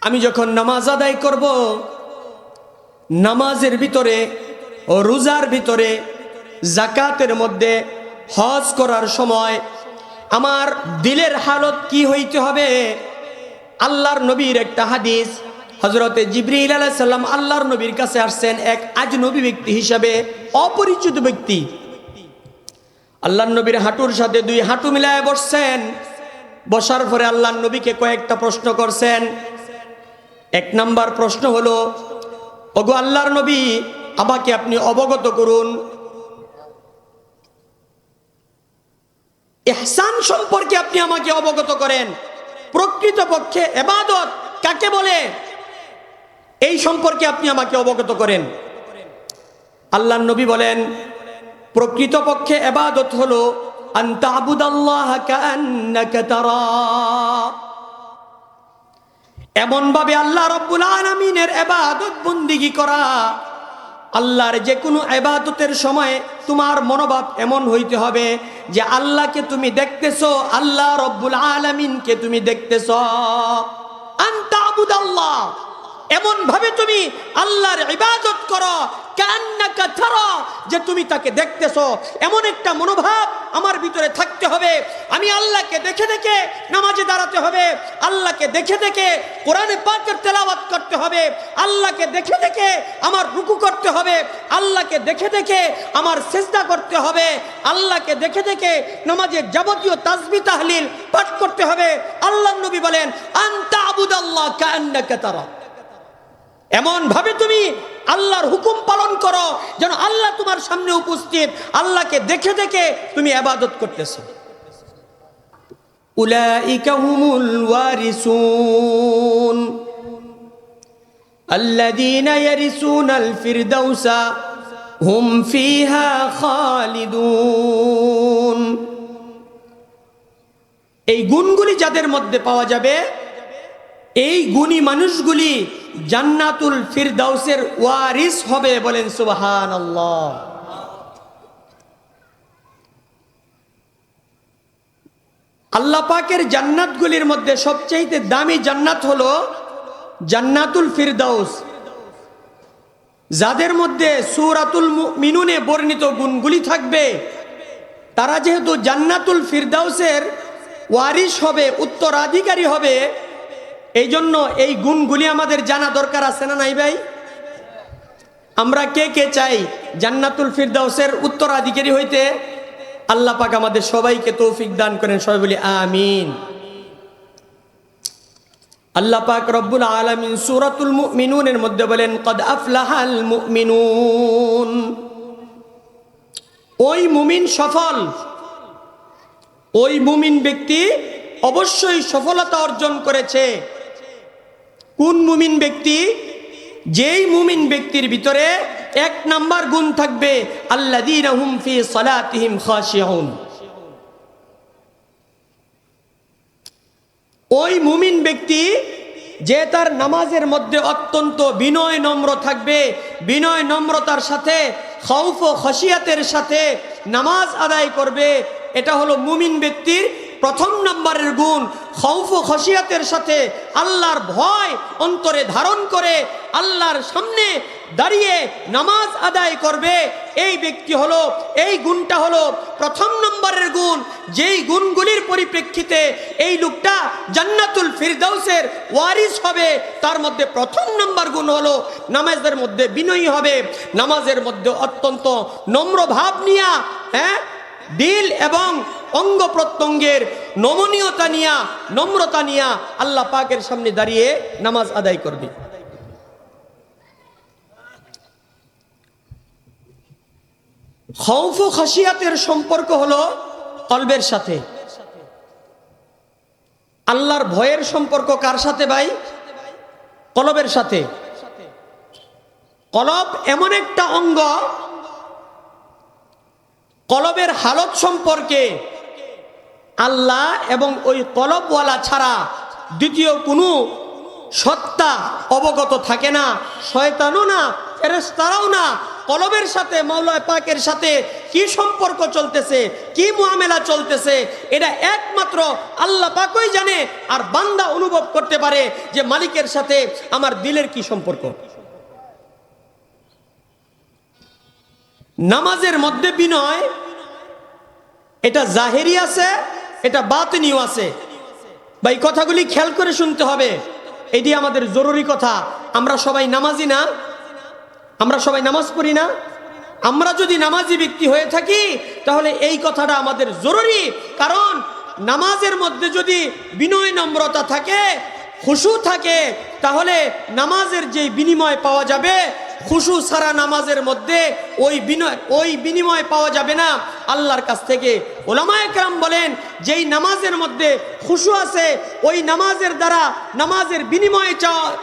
আমি যখন নামাজ আদায় করব, নামাজের ভিতরে ও রোজার ভিতরে, যাকাতের মধ্যে, হজ করার সময় আমার দিলের হালত কি হইতে হবে? আল্লাহর নবীর একটা হাদিস, হযরতে জিবরিল আলাইহিস সালাম আল্লাহর নবীর কাছে আসছেন এক আজনবী ব্যক্তি হিসাবে, অপরিচিত ব্যক্তি। আল্লাহর নবীর হাঁটুর সাথে দুই হাঁটু মিলায় বসছেন। বসার পরে আল্লাহর নবীকে কয়েকটা প্রশ্ন করছেন। এক নাম্বার প্রশ্ন হলো, ওগো আল্লাহর নবী, আমাকে আপনি অবগত করুন, ইহসান সম্পর্কে আপনি আমাকে অবগত করেন। প্রকৃতপক্ষে ইবাদত কাকে বলে, এই সম্পর্কে আপনি আমাকে অবগত করেন। আল্লাহর নবী বলেন, প্রকৃতপক্ষে ইবাদত হলো আন তা'বুদাল্লাহা কাআন্নাকা তারা, এমন ভাবে আল্লাহ রাব্বুল আলামিনের ইবাদত বন্দেগী করা। আল্লাহর যে কোনো ইবাদতের সময় তোমার মনোভাব এমন হইতে হবে যে আল্লাহকে তুমি দেখতেছো, আল্লাহ রাব্বুল আলামিনকে তুমি দেখতেছো। আন তা'বুদাল্লাহ, এমন ভাবে তুমি আল্লাহর ইবাদত করো, কান্নাকা তারা, যে তুমি তাকে দেখতেছো। এমন একটা মনোভাব আমার ভিতরে থাকতে হবে। আমি আল্লাহকে দেখে দেখে নামাজে দাঁড়াতে হবে, আল্লাহকে দেখে দেখে কোরআনে পাকের তেলাওয়াত করতে হবে, আল্লাহকে দেখে দেখে আমার রুকু করতে হবে, আল্লাহকে দেখে দেখে আমার সিজদা করতে হবে, আল্লাহকে দেখে দেখে নামাজের যাবতীয় তাসবিহ তাহলিল পাঠ করতে হবে। আল্লাহর নবী বলেন, আন তা'বুদাল্লাহ কাআন্নাকা তারা, এমন ভাবে তুমি আল্লাহর হুকুম পালন করো যেন আল্লাহ তোমার সামনে উপস্থিত, আল্লাহকে দেখে দেখে তুমি ইবাদত করতেছো। উলাইকা হুমুল ওয়ারিসুন আল্লাযীনা ইয়ারিসুনাল ফিরদাউসা হুম ফিহা খালিদুন। এই গুণগুলি যাদের মধ্যে পাওয়া যাবে, এই গুণী মানুষগুলি জান্নাতুল ফিরদাউসের ওয়ারিস হবে। বলেন সুবহানাল্লাহ। আল্লাহ পাকের জান্নাতগুলির মধ্যে সবচেয়ে দামি জান্নাত হলো জান্নাতুল ফিরদাউস। যাদের মধ্যে সূরাতুল মুমিনুনে বর্ণিত গুণগুলি থাকবে, তারা যেহেতু জান্নাতুল ফিরদাউসের ওয়ারিস হবে, উত্তরাধিকারী হবে, এই জন্য এই গুণগুলি আমাদের জানা দরকার আছে না নাই ভাই? আমরা কে কে চাই জান্নাতুল ফিরদাউসের উত্তরাধিকারী হইতে? আল্লাহ পাক আমাদের সবাইকে তৌফিক দান করেন, সবাই বলি আমিন। আল্লাহ পাক রব্বুল আলামিন সূরাতুল মুমিনুনের মধ্যে বলেন, কদ আফলাহাল মুমিনুন, ওই মুমিন সফল, ওই মুমিন ব্যক্তি অবশ্যই সফলতা অর্জন করেছে। কোন মুমিন ব্যক্তি? যেই মুমিন ব্যক্তির ভিতরে এক নাম্বার গুণ থাকবে, আল্লাযীনা হুম ফি সালাতিহিম খাশিউন। ওই মুমিন ব্যক্তি যে তার নামাজের মধ্যে অত্যন্ত বিনয় নম্র থাকবে, বিনয় নম্রতার সাথে খাউফ ও খশিয়াতের সাথে নামাজ আদায় করবে। এটা হলো মুমিন ব্যক্তির প্রথম নম্বরের গুণ। খাউফ ও খশিয়াতের সাথে আল্লাহর ভয় অন্তরে ধারণ করে আল্লাহর সামনে দাঁড়িয়ে নামাজ আদায় করবে। এই ব্যক্তি হলো, এই গুণটা হলো প্রথম নম্বরের গুণ। যেই গুণগুলির পরিপ্রেক্ষিতে এই লোকটা জান্নাতুল ফিরদাউসের ওয়ারিস হবে, তার মধ্যে প্রথম নম্বর গুণ হলো নামাজের মধ্যে বিনয়ী হবে, নামাজের মধ্যে অত্যন্ত নম্র ভাব নিয়া, দিল এবং অঙ্গ প্রত্যঙ্গের নমনীয়তা নিয়া, নম্রতা নিয়া আল্লাহ পাকের সামনে দাঁড়িয়ে নামাজ আদায় করবে। খাউফ ও খাশিয়াতের সম্পর্ক হলো কলবের সাথে। আল্লাহর ভয়ের সম্পর্ক কার সাথে ভাই? কলবের সাথে। কলব এমন একটা অঙ্গ, কলবের হালত সম্পর্কে আল্লাহ এবং ওই কলবওয়ালা ছাড়া দ্বিতীয় কোনো সত্তা অবগত থাকে না। শয়তানও না, ফেরেশতারাও না, কলবের সাথে মাওলা পাকের সাথে কি সম্পর্ক চলতেছে, কি মুআমেলা চলতেছে, এটা একমাত্র আল্লাহ পাকই জানে। আর বান্দা অনুভব করতে পারে যে মালিকের সাথে আমার দিলের কি সম্পর্ক। নামাজের মধ্যে বিনয়, এটা জাহেরি আছে, এটা বাতিনিও আছে। ভাই কথাগুলি খেয়াল করে শুনতে হবে, এটি আমাদের জরুরি কথা। আমরা সবাই নামাজি না? আমরা সবাই নামাজ পড়ি না? আমরা যদি নামাজি ব্যক্তি হয়ে থাকি তাহলে এই কথাটা আমাদের জরুরি। কারণ নামাজের মধ্যে যদি বিনয় নম্রতা থাকে, খুশু থাকে, তাহলে নামাজের যে বিনিময় পাওয়া যাবে, খুশু ছাড়া নামাজের মধ্যে ওই বিনিময় পাওয়া যাবে না আল্লাহর কাছ থেকে। উলামায়ে কেরাম বলেন, যেই নামাজের মধ্যে খুশু আছে ওই নামাজের দ্বারা নামাজের বিনিময়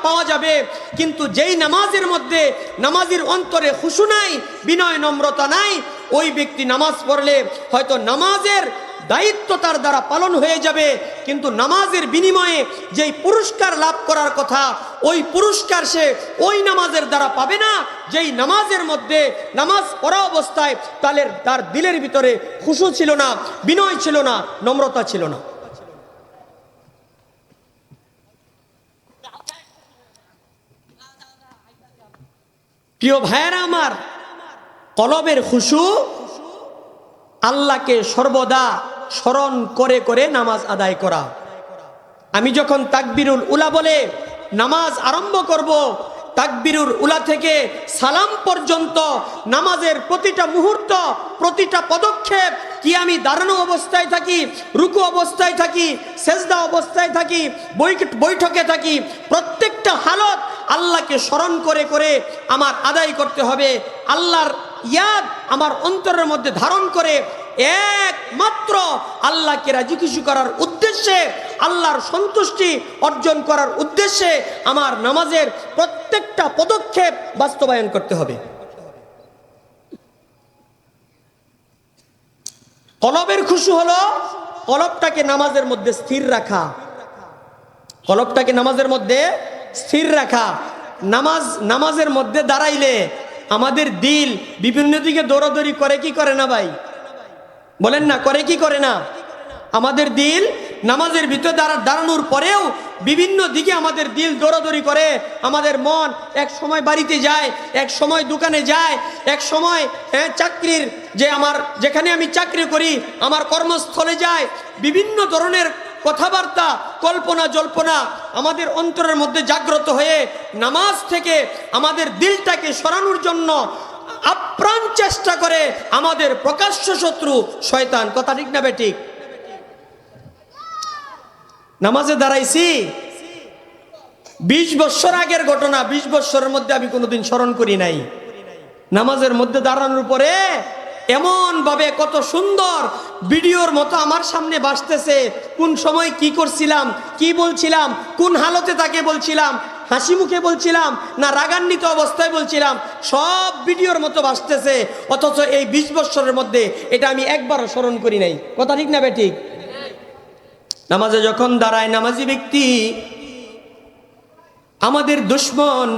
পাওয়া যাবে। কিন্তু যেই নামাজের মধ্যে নামাজির অন্তরে খুশু নাই, বিনয় নম্রতা নাই, ওই ব্যক্তি নামাজ পড়লে হয়তো নামাজের দায়িত্ব তার দ্বারা পালন হয়ে যাবে, কিন্তু নামাজের বিনিময়ে যেই পুরস্কার লাভ করার কথা ওই পুরস্কার সে ওই নামাজের দ্বারা পাবে না, যেই নামাজের মধ্যে নামাজ পড়া অবস্থায় তার দিলের ভিতরে খুশু ছিল না, বিনয় ছিল না, নম্রতা ছিল না। প্রিয় ভাইয়েরা আমার, কলবের খুশু আল্লাহকে সর্বদা স্মরণ করে করে নামাজ আদায় করা। আমি যখন তাকবীরুল উলা বলে নামাজ আরম্ভ করব, তাকবীরুল উলা থেকে সালাম পর্যন্ত নামাজের প্রতিটা মুহূর্ত, প্রতিটা পদক্ষেপ, কি আমি দাঁড়ানো অবস্থায় থাকি, রুকু অবস্থায় থাকি, সেজদা অবস্থায় থাকি, বৈঠকে থাকি, প্রত্যেকটা হালত আল্লাহকে স্মরণ করে করে আমার আদায় করতে হবে। আল্লাহর ইয়াদ আমার অন্তরের মধ্যে ধারণ করে একমাত্র আল্লাহকে রাজি খুশি করার উদ্দেশ্যে, আল্লাহর সন্তুষ্টি অর্জন করার উদ্দেশ্যে আমার নামাজের প্রত্যেকটা পদক্ষেপ বাস্তবায়ন করতে হবে। কলবের খুশু হলো কলবটাকে নামাজের মধ্যে স্থির রাখা, কলবটাকে নামাজের মধ্যে স্থির রাখা। নামাজের মধ্যে দাঁড়াইলে আমাদের দিল বিভিন্ন দিকে দৌড়াদৌড়ি করে কি করে না ভাই? বলেন না, করে কি করে না? আমাদের দিল নামাজের ভিতরে দাঁড়ানোর পরেও বিভিন্ন দিকে আমাদের দিল দৌড়াদৌড়ি করে। আমাদের মন এক সময় বাড়িতে যায়, এক সময় দোকানে যায়, এক সময় চাকরির যেখানে আমি চাকরি করি আমার কর্মস্থলে যায়। বিভিন্ন ধরনের কথাবার্তা, কল্পনা জল্পনা আমাদের অন্তরের মধ্যে জাগ্রত হয়ে নামাজ থেকে আমাদের দিলটাকে সরানোর জন্য আপ্রাণ চেষ্টা করে আমাদের প্রকাশ্য শত্রু শয়তান। কথা ঠিক না বেঠিক? নামাজে দাঁড়াইছি 20 বছর আগের ঘটনা, 20 বছরের মধ্যে আমি কোনোদিন স্মরণ করি নাই। নামাজের মধ্যে দাঁড়ানোর পরে এমন ভাবে কত সুন্দর ভিডিওর মতো আমার সামনে ভাসতেছে, কোন সময় কি করছিলাম, কি বলছিলাম, কোন হালতে তাকে বলছিলাম, হাসি মুখে বলছিলাম না রাগান্বিত অবস্থায় বলছিলাম, সব ভিডিওর মতো ভাসতেছে। অথচ এই 20 বছরের মধ্যে এটা আমি একবারও স্মরণ করি নাই। কথা ঠিক না বেঠিক? নামাজে যখন দাঁড়ায় নামাজি ব্যক্তি, আমাদের দুশমন,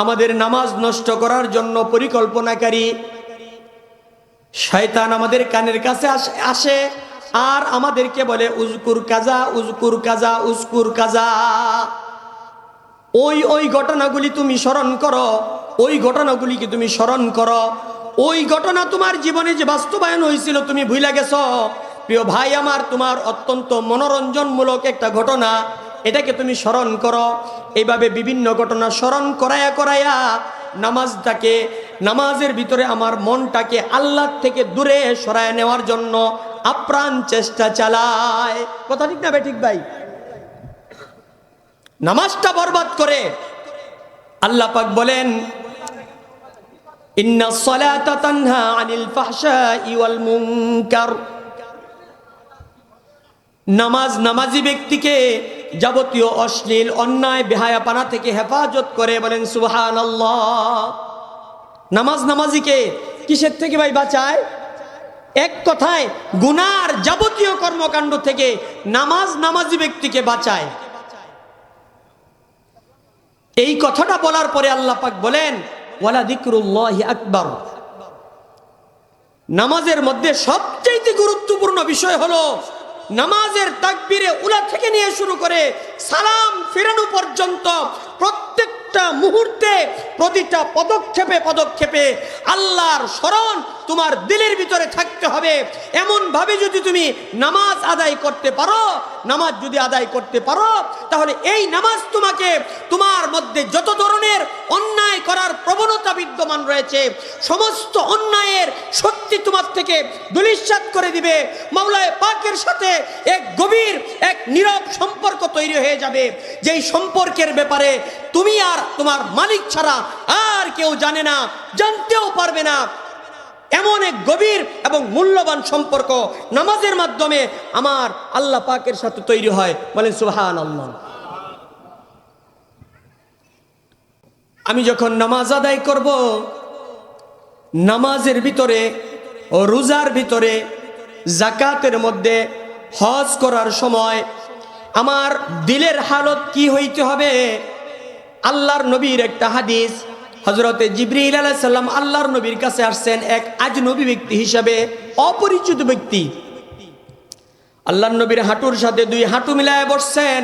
আমাদের নামাজ নষ্ট করার জন্য পরিকল্পনাকারী শয়তান আমাদের কানের কাছে আসে আর আমাদেরকে বলে উজকুর কাজা, উজকুর কাজা, উজকুর কাজা। ওই ঘটনাগুলি তুমি স্মরণ করো, ওই ঘটনাগুলিকে তুমি স্মরণ করো। ওই ঘটনা তোমার জীবনে যে বাস্তবায়ন হয়েছিল তুমি ভুলে গেছো। প্রিয় ভাই আমার, তোমার অত্যন্ত মনোরঞ্জনমূলক একটা ঘটনা, এটাকে তুমি স্মরণ করো। এইভাবে বিভিন্ন ঘটনা স্মরণ করায়া করায়া নামাজের ভিতরে আমার মনটাকে আল্লাহ থেকে দূরে সরায় নেওয়ার জন্য আপ্রাণ চেষ্টা চালায়। কথা ঠিক না বেঠিক ভাই? নামাজটা বরবাদ করে। আল্লাহ পাক বলেন, ইন্নাস সালাতা তানহা আনিল ফাহশাই ওয়াল মুনকার। নামাজি ব্যক্তিকে যাবতীয় অশ্লীল, অন্যায়, বেহায়াপনা থেকে হেফাজত করে। বলেন সুবহানাল্লাহ। নামাজিকে কিসের থেকে ভাই বাঁচায়? এক কথায় গুনার যাবতীয় কর্মকাণ্ড থেকে নামাজি ব্যক্তিকে বাঁচায়। এই কথাটা বলার পরে আল্লাহ পাক বলেন, ওয়ালা যিকরুল্লাহি আকবার। নামাজের মধ্যে সবচেয়ে গুরুত্বপূর্ণ বিষয় হলো নামাজের তাকবীরে উলা থেকে নিয়ে শুরু করে সালাম ফেরানো পর্যন্ত প্রত্যেকটা মুহূর্তে প্রতিটা পদক্ষেপে পদক্ষেপে আল্লাহর স্মরণ তোমার দিলের ভিতরে থাকতে হবে। এমন ভাবে যদি তুমি নামাজ আদায় করতে পারো, নামাজ যদি আদায় করতে পারো, তাহলে এই নামাজ তোমাকে তোমার মধ্যে যত ধরনের অন্যায় করার প্রবণতা বিদ্যমান রয়েছে সমস্ত অন্যায়ের শক্তি তোমার থেকে ধূলিসাৎ করে দিবে। মাওলায়ে পাকের সাথে এক গভীর এক নীরব সম্পর্ক তৈরি হয়ে যাবে, যেই সম্পর্কের ব্যাপারে তুমি আর তোমার মালিক ছাড়া আর কেউ জানে না, জানতেও পারবে না। এমন এক গভীর এবং মূল্যবান সম্পর্ক নামাজের মাধ্যমে আমার আল্লাহ পাকের সাথে তৈরি হয়। বলেন সুবহানাল্লাহ। আমি যখন নামাজ আদায় করব, নামাজের ভিতরে ও রোজার ভিতরে, যাকাতের মধ্যে, হজ করার সময় আমার দিলের হালত কি হইতে হবে? আল্লাহর নবীর একটা হাদিস, হযরতে জিবরিল আলাইহিস সালাম আল্লাহর নবীর কাছে আসছেন এক আজনবী ব্যক্তি হিসাবে, অপরিচিত ব্যক্তি। আল্লাহর নবীর হাঁটুর সাথে দুই হাঁটু মিলায় বসছেন।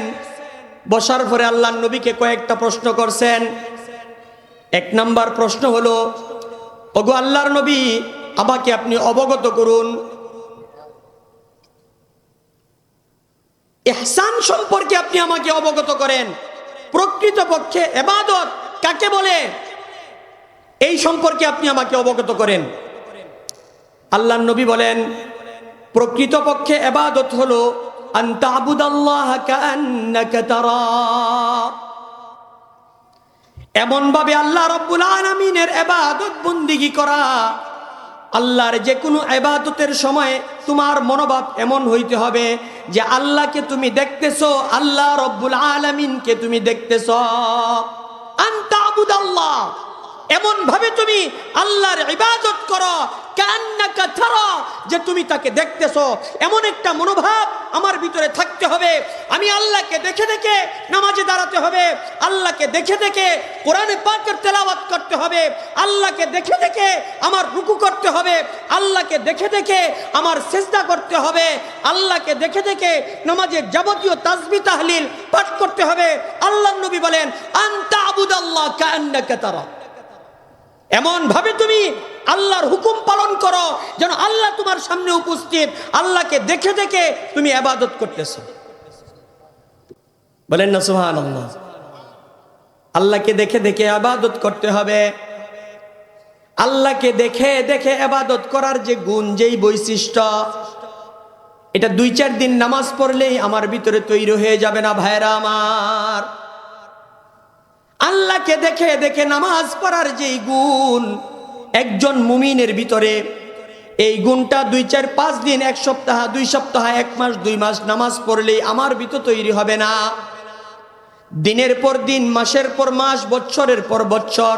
বসার পরে আল্লাহর নবীকে কয়েকটা প্রশ্ন করছেন। এক নাম্বার প্রশ্ন হলো, ওগো আল্লাহর নবী, আমাকে আপনি অবগত করুন ইহসান সম্পর্কে, আপনি আমাকে অবগত করেন। প্রকৃতপক্ষে ইবাদত কাকে বলে এই সম্পর্কে আপনি আমাকে অবগত করেন। আল্লাহর নবী বলেন, প্রকৃতপক্ষে ইবাদত হলো আন তা'বুদাল্লাহা কাআন্নাকা তারা, এমন ভাবে আল্লাহ রাব্বুল আলামিনের ইবাদত বন্দেগী করা। আল্লাহর যে কোনো ইবাদতের সময় তোমার মনোভাব এমন হইতে হবে যে আল্লাহকে তুমি দেখতেছো, আল্লাহ রাব্বুল আলামিনকে তুমি দেখতেছো। আন তা'বুদাল্লাহ, এমন ভাবে তুমি আল্লাহর ইবাদত করো কান্নাকা তারা, যে তুমি তাকে দেখতেছো। এমন একটা মনোভাব আমার ভিতরে থাকতে হবে। আমি আল্লাহকে দেখে দেখে নামাজে দাঁড়াতে হবে, আল্লাহকে দেখে দেখে কোরআনে পাকের তেলাওয়াত করতে হবে, আল্লাহকে দেখে দেখে আমার রুকু করতে হবে, আল্লাহকে দেখে দেখে আমার সিজদা করতে হবে, আল্লাহকে দেখে দেখে নামাজের যাবতীয় তাসবিহ তাহলিল পাঠ করতে হবে। আল্লাহর নবী বলেন, আন তা'বুদাল্লাহ কান্নাকা তারা, এমন ভাবে তুমি আল্লাহর হুকুম পালন করো যেন আল্লাহ তোমার সামনে উপস্থিত, আল্লাহকে দেখে দেখে তুমি ইবাদত করতেছো। বলেন না সুবহানাল্লাহ। আল্লাহকে দেখে দেখে ইবাদত করতে হবে। আল্লাহকে দেখে দেখে ইবাদত করার যে গুণ, যেই বৈশিষ্ট্য, এটা 2-4 দিন নামাজ পড়লেই আমার ভিতরে তৈরি হয়ে যাবে না ভাইরা আমার। আল্লাহকে দেখে দেখে নামাজ পড়ার যেই গুণ একজন মুমিনের ভিতরে, এই গুণটা 2-4-5 দিন, 1 সপ্তাহ, 2 সপ্তাহ, 1 মাস, 2 মাস নামাজ পড়লেই আমার ভিতর তৈরি হবে না। দিনের পর দিন, মাসের পর মাস, বছরের পর বছর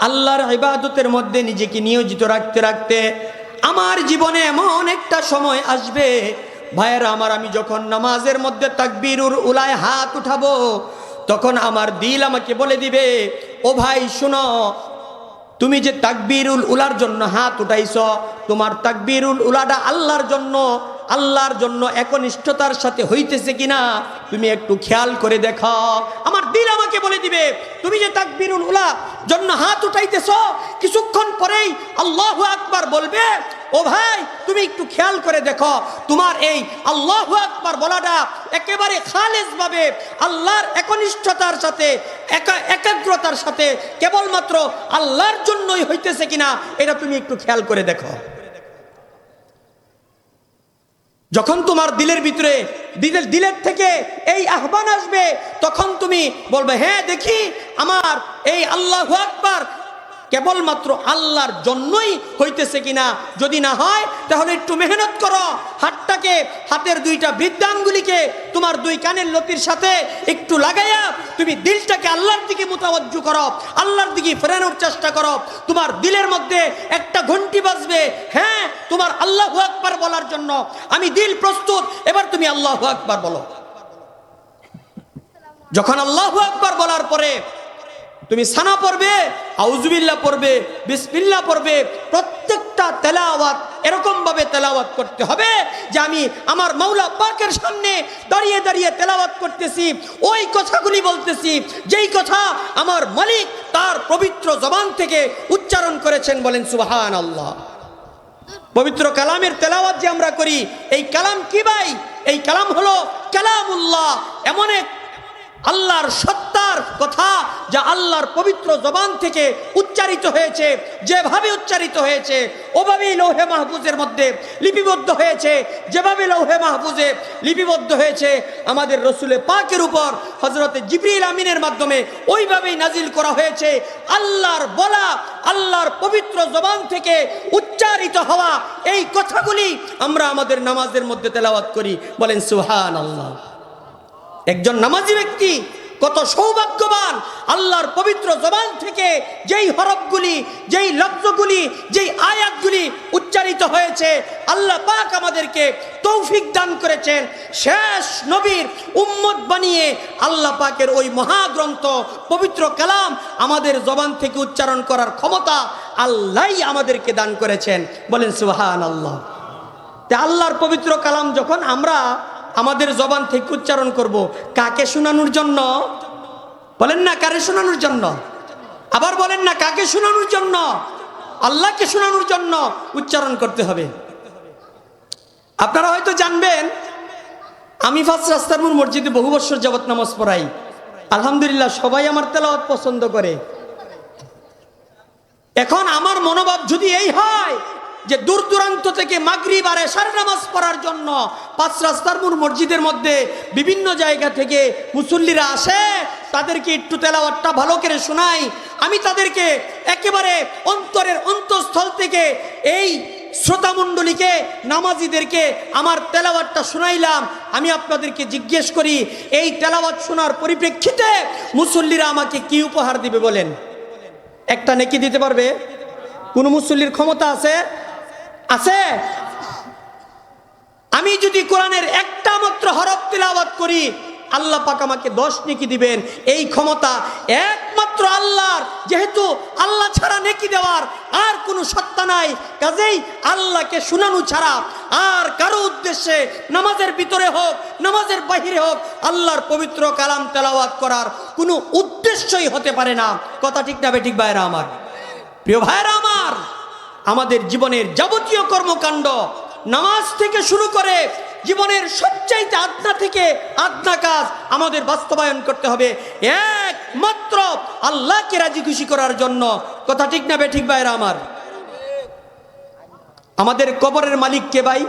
আল্লাহর ইবাদতের মধ্যে নিজেকে নিয়োজিত রাখতে রাখতে আমার জীবনে এমন একটা সময় আসবে ভাইয়েরা আমার, আমি যখন নামাজের মধ্যে তাকবীরুল উলায় হাত উঠাবো, তখন আমার দিল আমাকে বলে দিবে, ও ভাই শুনো, তুমি যে তাকবীরুল উলার জন্য হাত উঠাইছো, তোমার তাকবীরুল উলাটা আল্লাহর জন্য একনিষ্ঠতার সাথে হইতেছে কিনা তুমি একটু খেয়াল করে দেখো। আমার দিল আমাকে বলে দিবে, তুমি যে তাকবীরুল উলা জন্য হাত উঠাইতেছো, কিছুক্ষণ পরেই আল্লাহু আকবার বলবে, ও ভাই তুমি একটু খেয়াল করে দেখো, তোমার এই আল্লাহু আকবার বলাটা একেবারে খালেস ভাবে আল্লাহর একনিষ্ঠতার সাথে, একাগ্রতার সাথে কেবলমাত্র আল্লাহর জন্যই হইতেছে কিনা এটা তুমি একটু খেয়াল করে দেখো। যখন তোমার দিলের ভিতরে, দিলের থেকে এই আহ্বান আসবে, তখন তুমি বলবে, হ্যাঁ দেখি আমার এই আল্লাহু আকবার কেবলমাত্র আল্লাহর জন্যই হইতেছে কিনা। যদি না হয় তাহলে একটু মেহনত করো, হাতের 2টা বৃদ্ধাঙ্গুলিকে তোমার 2 কানের লতির সাথে একটু লাগাইয়া তুমি দিলটাকে আল্লাহর দিকে মুতাওয়াজ্জু করো, আল্লাহর দিকে ফেরানোর চেষ্টা করো। তোমার দিলের মধ্যে একটা ঘন্টি বাজবে, হ্যাঁ তোমার আল্লাহু আকবার বলার জন্য আমি দিল প্রস্তুত, এবার তুমি আল্লাহু আকবার বলো। যখন আল্লাহু আকবার বলার পরে তুমি সানা পড়বে, আউযুবিল্লাহ পড়বে, বিসমিল্লাহ পড়বে, প্রত্যেকটা তেলাওয়াত এরকম ভাবে তেলাওয়াত করতে হবে যে আমি আমার মাওলা পাকের সামনে দাঁড়িয়ে দাঁড়িয়ে তেলাওয়াত করতেছি, ওই কথাগুলি বলতেছি যেই কথা আমার মালিক তার পবিত্র জবান থেকে উচ্চারণ করেছেন। বলেন সুবহানাল্লাহ। পবিত্র কালামের তেলাওয়াত যে আমরা করি, এই কালাম কি ভাই? এই কালাম হলো কালামুল্লাহ, এমন এক আল্লাহর সত্তার কথা যা আল্লাহর পবিত্র জবান থেকে উচ্চারিত হয়েছে। যেভাবে উচ্চারিত হয়েছে ওভাবেই লৌহে মাহফুজের মধ্যে লিপিবদ্ধ হয়েছে। যেভাবে লৌহে মাহফুজে লিপিবদ্ধ হয়েছে আমাদের রসুলে পাকের উপর হযরতে জিবরিল আমিনের মাধ্যমে ওইভাবেই নাজিল করা হয়েছে। আল্লাহর বলা, আল্লাহর পবিত্র জবান থেকে উচ্চারিত হওয়া এই কথাগুলি আমরা আমাদের নামাজের মধ্যে তেলাওয়াত করি। বলেন সুবহানাল্লাহ। একজন নামাজি ব্যক্তি কত সৌভাগ্যবান, আল্লাহর পবিত্র জবান থেকে যেই হরফগুলি, যেই লফজগুলি, যেই আয়াতগুলি উচ্চারিত হয়েছে, আল্লাহ পাক আমাদেরকে তৌফিক দান করেছেন শেষ নবীর উম্মত বানিয়ে আল্লাহ পাকের ওই মহাগ্রন্থ পবিত্র কালাম আমাদের জবান থেকে উচ্চারণ করার ক্ষমতা আল্লাহই আমাদেরকে দান করেছেন। বলেন সুবহানাল্লাহ। তে আল্লাহর পবিত্র কালাম যখন আমরা আমাদের জবান থেকে উচ্চারণ করব, কাকে শোনানোর জন্য? বলেন না, কারে শোনানোর জন্য? আবার বলেন না, কাকে শোনানোর জন্য? আল্লাহকে শোনানোর জন্য উচ্চারণ করতে হবে। আপনারা হয়তো জানবেন, আমি ফার্স্ট রাস্তার মোড় মসজিদে বহু বছর যাবত নামাজ পড়াই। আলহামদুলিল্লাহ সবাই আমার তেলাওয়াত পছন্দ করে। এখন আমার মনোভাব যদি এই হয় যে দূর দূরান্ত থেকে মাগরিব আর এশার নামাজ পড়ার জন্য পাঁচ রাস্তার মোড় মসজিদের মধ্যে বিভিন্ন জায়গা থেকে মুসল্লিরা আসে, তাদেরকে একটু তেলাওয়াতটা ভালো করে শোনাই, আমি তাদেরকে একেবারে অন্তরের অন্তঃস্থল থেকে এই শ্রোতামণ্ডলীকে, নামাজিদেরকে আমার তেলাওয়াতটা শোনাইলাম। আমি আপনাদেরকে জিজ্ঞেস করি, এই তেলাওয়াত শোনার পরিপ্রেক্ষিতে মুসল্লিরা আমাকে কি উপহার দিবে? বলেন, একটা নেকি দিতে পারবে? কোন মুসল্লির ক্ষমতা আছে? আছে? আমি যদি কোরআনের একটা মাত্র হরফ তিলাওয়াত করি, আল্লাহ পাক আমাকে 10 নেকি দিবেন। এই ক্ষমতা একমাত্র আল্লাহর। যেহেতু আল্লাহ ছাড়া নেকি দেওয়ার আর কোনো সত্তা নাই, কাজেই আল্লাহকে শোনানো ছাড়া আর কারো উদ্দেশ্যে নামাজের ভিতরে হোক, নামাজের বাহিরে হোক, আল্লাহর পবিত্র কালাম তেলাওয়াত করার কোনো উদ্দেশ্যই হতে পারে না। কথা ঠিক না বেঠিক ভাইরা আমার? প্রিয় ভাইরা আমার, আমাদের জীবনের যাবতীয় কর্মকাণ্ড নামাজ থেকে শুরু করে জীবনের সবচাইতে আদনা থেকে আদনা কাজ আমাদের বাস্তবায়ন করতে হবে একমাত্র আল্লাহকে রাজি খুশি করার জন্য। কথা ঠিক না বেঠিক ভাইরা আমার? আমাদের কবরের মালিক কে ভাই?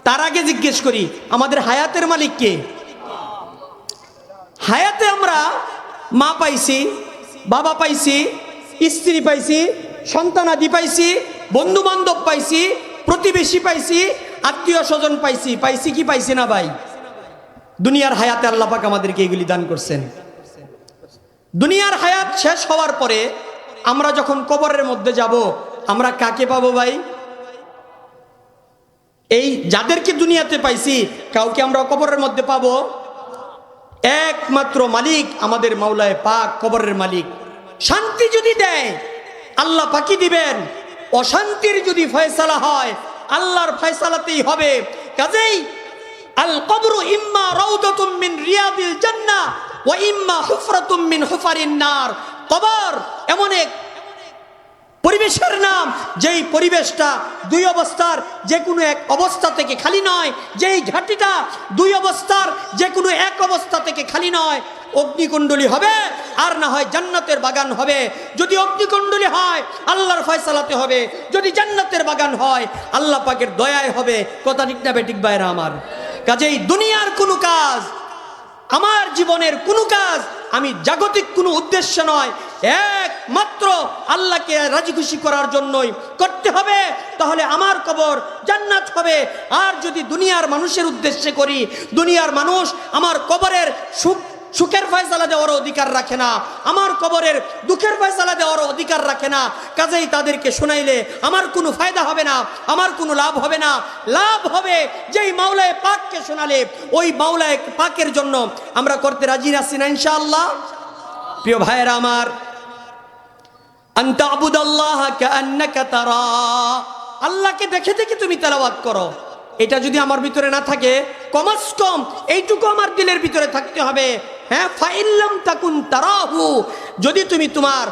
তার আগে জিজ্ঞেস করি, আমাদের হায়াতের মালিক কে? হায়াতে আমরা মা পাইছি, বাবা পাইছি, স্ত্রী পাইছি, সন্তানাদি পাইছি, বন্ধু বান্ধব পাইছি, প্রতিবেশী পাইছি, আত্মীয় স্বজন পাইছি। পাইছি কি পাইছি না ভাই? দুনিয়ার হায়াতে আল্লাহ পাক আমাদেরকে এগুলি দান করছেন। দুনিয়ার হায়াত শেষ হওয়ার পরে আমরা যখন কবরের মধ্যে যাব, আমরা কাকে পাবো ভাই? এই যাদেরকে দুনিয়াতে পাইছি কাউকে আমরা কবরের মধ্যে পাবো? একমাত্র মালিক আমাদের মাওলায়ে পাক, কবরের মালিক। শান্তি যদি দেয় আল্লাহ পাকই দিবেন, অশান্তির যদি ফয়সালা হয় আল্লাহর ফয়সালাতেই হবে। কাজেই আল কবরু ইম্মা রাউদাতুম মিন রিয়াদিল জান্নাহ ওয়া ইম্মা হুফরাতুম মিন হুফারিন নার। কবর এমন এক পরিবেশের নাম, যেই পরিবেশটা দুই অবস্থার যে কোনো এক অবস্থা থেকে খালি নয়, যেই ঘাটিটা দুই অবস্থার যে কোনো এক অবস্থা থেকে খালি নয়। অগ্নিকুণ্ডলী হবে আর না হয় জান্নাতের বাগান হবে। যদি অগ্নিকুণ্ডলী হয় আল্লাহর ফয়সালাতে হবে, যদি জান্নাতের বাগান হয় আল্লাহ পাকের দয়ায় হবে। কথা ঠিক না বেঠিক ভাইরা আমার? কাজেই দুনিয়ার কোনো কাজ, আমার জীবনের কোনো কাজ আমি জাগতিক কোনো উদ্দেশ্য নয়, একমাত্র আল্লাহকে রাজি খুশি করার জন্যই করতে হবে। তাহলে আমার কবর জান্নাত হবে। আর যদি দুনিয়ার মানুষের উদ্দেশ্যে করি, দুনিয়ার মানুষ আমার কবরের সুখের ফয়সালা দেওয়ার অধিকার রাখে না, আমার কবরের দুঃখের ফয়সালা দেওয়ার অধিকার রাখে না। কাজেই তাদেরকে শোনাইলে আমার কোনো ফায়দা হবে না, আমার কোনো লাভ হবে না। লাভ হবে যেই মাওলায়ে পাককে শোনালে, ওই মাওলায়ে পাকের জন্য আমরা করতে রাজি আছি না ইনশাআল্লাহ? প্রিয় ভাইয়েরা আমার, আনতা আবুদাল্লাহ কাআন্নাকা তারা, আল্লাহকে দেখে দেখে তুমি তেলাওয়াত করো। এটা যদি আমার ভিতরে না থাকে, কমস কম এইটুকু আমার দিলের ভিতরে থাকতে হবে। হ্যাঁ, ফাইল্লাম তাকুন তারাহু, যদি তুমি তোমার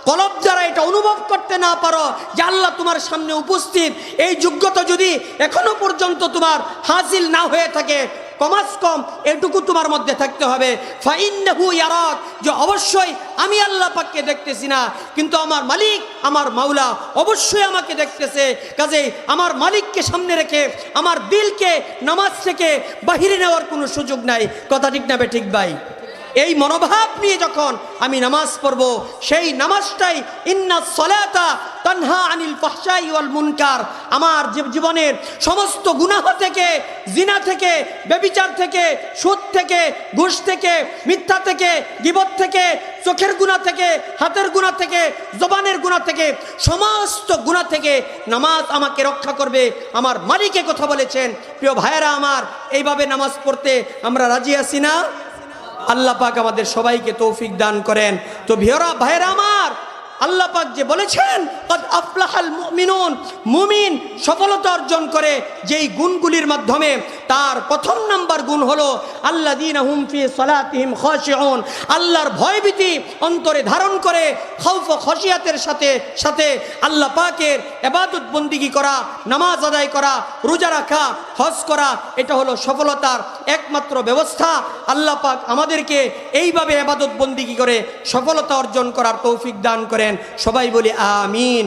কলব দ্বারা এটা অনুভব করতে না পারো যে আল্লাহ তোমার সামনে উপস্থিত, এই যোগ্যতা যদি এখনো পর্যন্ত তোমার হাসিল না হয়ে থাকে, কমাস কম এটুকু তোমার মধ্যে থাকতে হবে। ফাইন্নাহু ইয়ারাক, যে অবশ্যই আমি আল্লাহ পাককে দেখতেছি না, কিন্তু আমার মালিক, আমার মাওলা অবশ্যই আমাকে দেখতেছে। কাজেই আমার মালিককে সামনে রেখে আমার দিলকে নামাজ থেকে বাহিরে নেওয়ার কোনো সুযোগ নাই। কথা ঠিক না ঠিক ভাই? এই মনোভাব নিয়ে যখন আমি নামাজ পড়ব, সেই নামাজটাই ইন্নাস সালাতা তানহা আনিল ফাহশাই ওয়াল মুনকার, আমার জীবনের সমস্ত গুনাহ থেকে, জিনা থেকে, ব্যভিচার থেকে, সুদ থেকে, ঘুষ থেকে, মিথ্যা থেকে, গীবত থেকে, চোখের গুনাহ থেকে, হাতের গুনাহ থেকে, জবানের গুনাহ থেকে, সমস্ত গুনাহ থেকে নামাজ আমাকে রক্ষা করবে। আমার মালিকে কথা বলেছেন। প্রিয় ভাইয়েরা আমার, এইভাবে নামাজ পড়তে আমরা রাজি আছি না? আল্লাহ পাক আমাদের সবাইকে তৌফিক দান করেন। তো ভাইয়েরা আমার, আল্লাহ পাক যে বলেছেন কদ আফলাহাল মুমিনুন, মুমিন সফলতা অর্জন করে যেই গুণগুলির মাধ্যমে, তার প্রথম নাম্বার গুণ হলো আল্লাযীনা হুম ফি সালাতিহিম খাশিউন, আল্লাহর ভয়ভীতি অন্তরে ধারণ করে খাউফ ও খশিয়াতের সাথে সাথে আল্লাহ পাকের ইবাদত বন্দিগি করা, নামাজ আদায় করা, রোজা রাখা, হজ করা, এটা হলো সফলতার একমাত্র ব্যবস্থা। আল্লাহ পাক আমাদেরকে এইভাবে ইবাদত বন্দিগি করে সফলতা অর্জন করার তৌফিক দান করেন। সবাই বলি আমিন।